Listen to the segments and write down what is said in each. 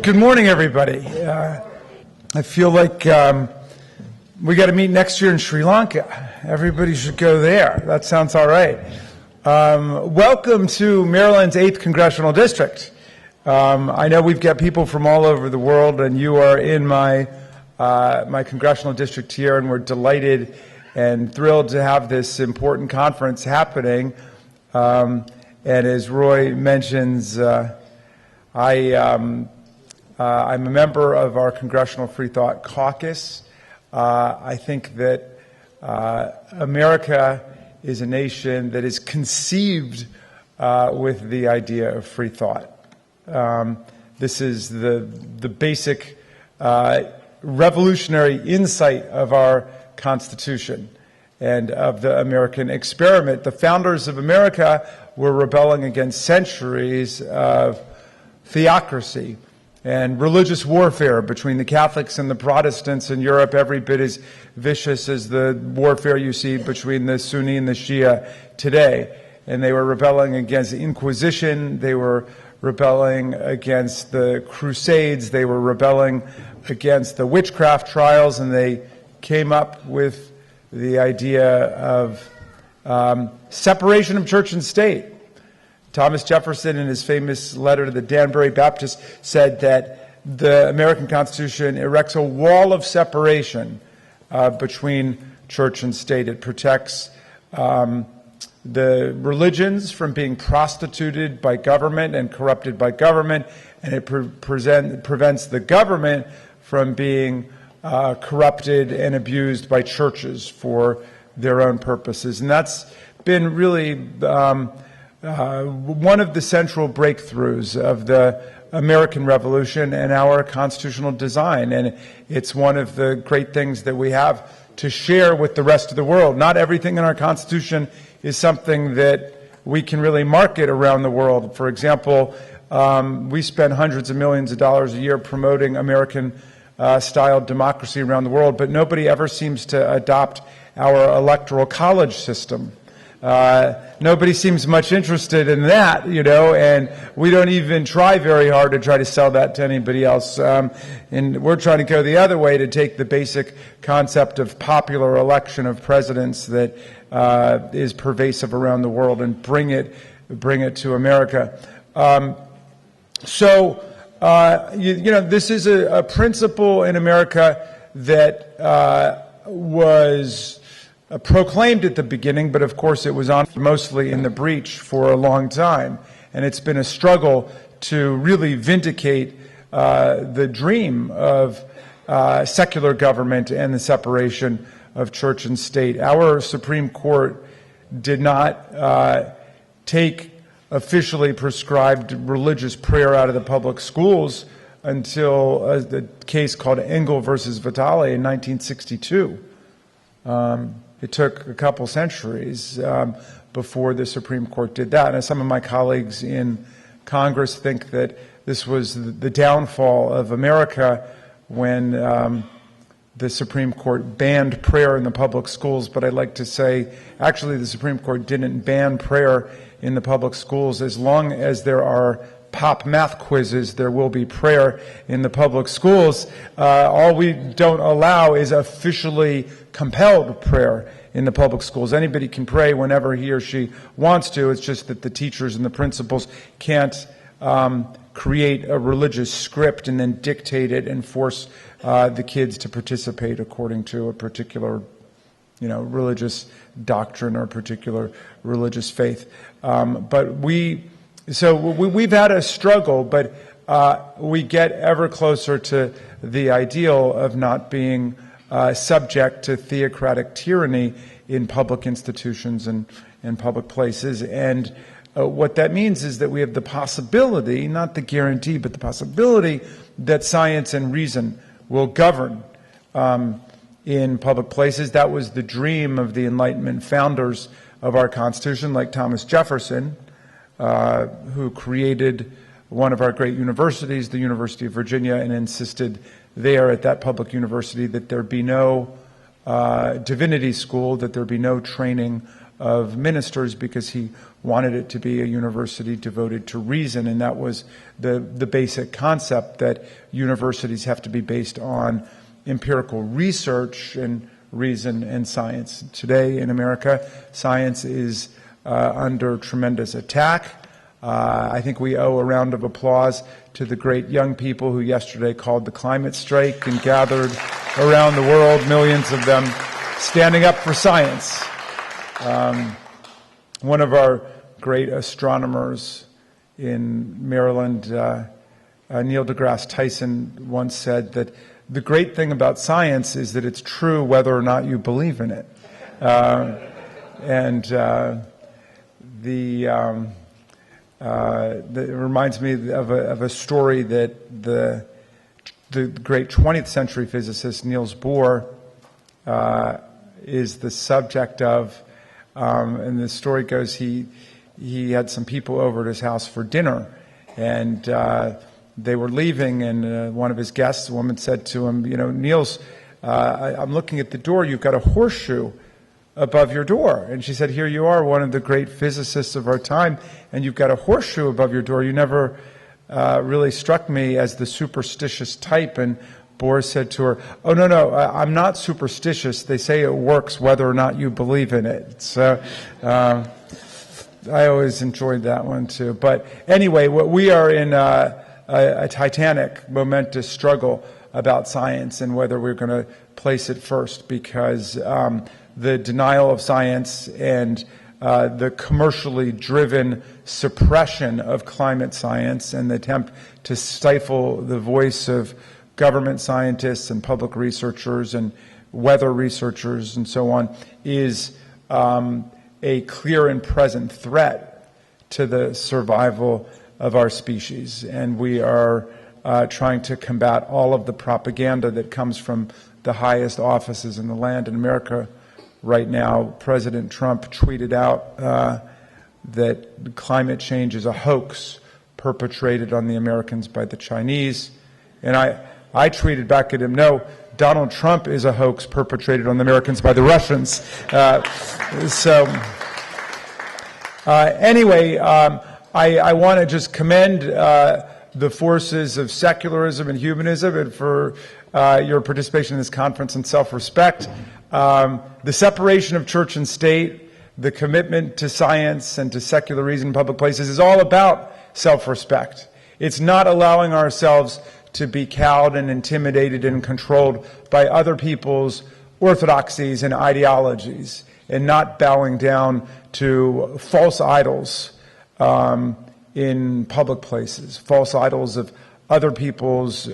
Good morning, everybody. I feel like we got to meet next year in Sri Lanka. Everybody should go there. That sounds all right. Welcome to Maryland's 8th Congressional District. I know we've got people from all over the world, and you are in my congressional district here, and we're delighted and thrilled to have this important conference happening. And as Roy mentions, I'm a member of our Congressional Free Thought Caucus. I think that America is a nation that is conceived with the idea of free thought. This is the basic revolutionary insight of our Constitution and of the American experiment. The founders of America were rebelling against centuries of theocracy and religious warfare between the Catholics and the Protestants in Europe, every bit as vicious as the warfare you see between the Sunni and the Shia today. And they were rebelling against the Inquisition, they were rebelling against the Crusades, they were rebelling against the witchcraft trials, and they came up with the idea of separation of church and state. Thomas Jefferson, in his famous letter to the Danbury Baptists, said that the American Constitution erects a wall of separation between church and state. It protects the religions from being prostituted by government and corrupted by government, and it prevents the government from being corrupted and abused by churches for their own purposes. And that's been really one of the central breakthroughs of the American Revolution and our constitutional design. And it's one of the great things that we have to share with the rest of the world. Not everything in our Constitution is something that we can really market around the world. For example, we spend hundreds of millions of dollars a year promoting American-style democracy around the world, but nobody ever seems to adopt our electoral college system. Nobody seems much interested in that, and we don't even try very hard to try to sell that to anybody else. And we're trying to go the other way to take the basic concept of popular election of presidents that is pervasive around the world and bring it to America. This is a principle in America that was proclaimed at the beginning, but of course it was on mostly in the breach for a long time. And it's been a struggle to really vindicate the dream of secular government and the separation of church and state. Our Supreme Court did not take officially prescribed religious prayer out of the public schools until the case called Engel versus Vitale in 1962. It took a couple centuries before the Supreme Court did that. And some of my colleagues in Congress think that this was the downfall of America when the Supreme Court banned prayer in the public schools. But I'd like to say, actually, the Supreme Court didn't ban prayer in the public schools. As long as there are pop math quizzes, there will be prayer in the public schools. All we don't allow is officially compelled prayer in the public schools. Anybody can pray whenever he or she wants to. It's just that the teachers and the principals can't create a religious script and then dictate it and force the kids to participate according to a particular religious doctrine or a particular religious faith. But we've had a struggle, but we get ever closer to the ideal of not being subject to theocratic tyranny in public institutions and public places. And what that means is that we have the possibility, not the guarantee, but the possibility that science and reason will govern in public places. That was the dream of the Enlightenment founders of our Constitution, like Thomas Jefferson, who created one of our great universities, the University of Virginia, and insisted there at that public university that there be no divinity school, that there be no training of ministers because he wanted it to be a university devoted to reason, and that was the basic concept, that universities have to be based on empirical research and reason and science. Today in America, science is under tremendous attack. I think we owe a round of applause to the great young people who yesterday called the climate strike and gathered around the world, millions of them standing up for science. One of our great astronomers in Maryland, Neil deGrasse Tyson, once said that the great thing about science is that it's true whether or not you believe in it. It reminds me of a story that the great 20th century physicist Niels Bohr is the subject of, and the story goes he had some people over at his house for dinner, and they were leaving, and one of his guests, a woman, said to him, Niels, I'm looking at the door, you've got a horseshoe above your door. And she said, here you are, one of the great physicists of our time, and you've got a horseshoe above your door. You never really struck me as the superstitious type. And Bohr said to her, oh, no, I'm not superstitious. They say it works whether or not you believe in it. So I always enjoyed that one too. But anyway, we are in a titanic, momentous struggle about science and whether we're going to place it first, because the denial of science and the commercially driven suppression of climate science and the attempt to stifle the voice of government scientists and public researchers and weather researchers and so on is a clear and present threat to the survival of our species. And we are trying to combat all of the propaganda that comes from the highest offices in the land. In America right now, President Trump tweeted out that climate change is a hoax perpetrated on the Americans by the Chinese. And I tweeted back at him, no, Donald Trump is a hoax perpetrated on the Americans by the Russians. Anyway, I want to just commend the forces of secularism and humanism and for your participation in this conference and self-respect. The separation of church and state, the commitment to science and to secular reason in public places is all about self-respect. It's not allowing ourselves to be cowed and intimidated and controlled by other people's orthodoxies and ideologies, and not bowing down to false idols in public places, false idols of other people's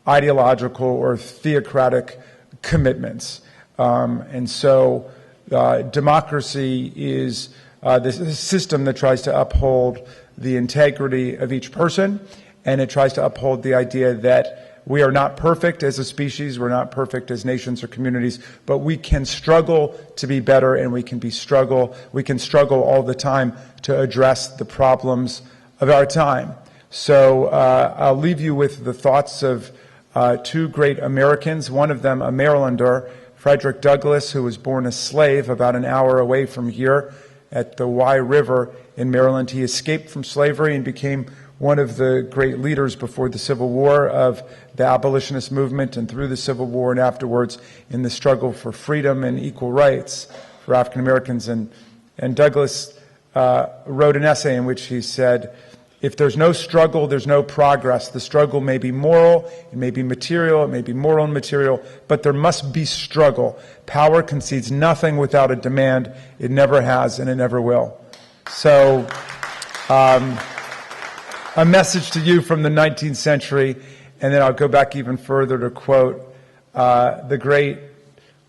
ideological or theocratic commitments. And so democracy is this system that tries to uphold the integrity of each person, and it tries to uphold the idea that we are not perfect as a species, we're not perfect as nations or communities, but we can struggle to be better, and we can struggle all the time to address the problems of our time. So I'll leave you with the thoughts of two great Americans, one of them a Marylander, Frederick Douglass, who was born a slave about an hour away from here at the Wye River in Maryland. He escaped from slavery and became one of the great leaders before the Civil War of the abolitionist movement, and through the Civil War and afterwards in the struggle for freedom and equal rights for African Americans. And Douglass wrote an essay in which he said, if there's no struggle, there's no progress. The struggle may be moral, it may be material, it may be moral and material, but there must be struggle. Power concedes nothing without a demand. It never has, and it never will. So, a message to you from the 19th century, and then I'll go back even further to quote the great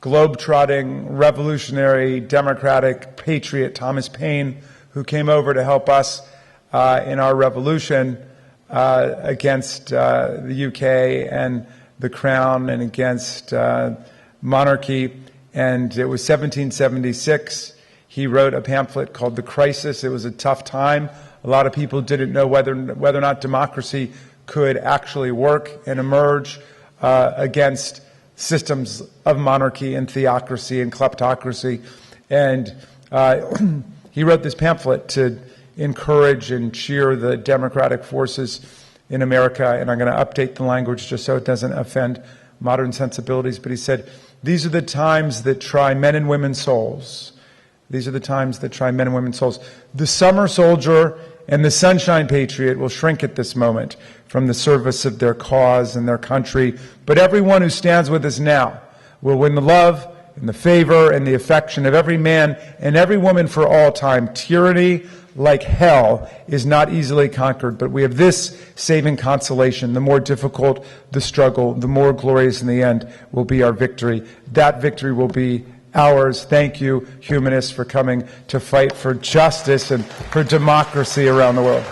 globe-trotting, revolutionary, democratic patriot Thomas Paine, who came over to help us in our revolution against the UK and the Crown and against monarchy. And it was 1776. He wrote a pamphlet called The Crisis. It was a tough time. A lot of people didn't know whether or not democracy could actually work and emerge against systems of monarchy and theocracy and kleptocracy. And he wrote this pamphlet to encourage and cheer the democratic forces in America, and I'm going to update the language just so it doesn't offend modern sensibilities, but he said, "These are the times that try men and women's souls. These are the times that try men and women's souls. The summer soldier and the sunshine patriot will shrink at this moment from the service of their cause and their country, but everyone who stands with us now will win the love and the favor and the affection of every man and every woman for all time. Tyranny, like hell, is not easily conquered, but we have this saving consolation: the more difficult the struggle, the more glorious in the end will be our victory. That victory will be ours." Thank you, humanists, for coming to fight for justice and for democracy around the world.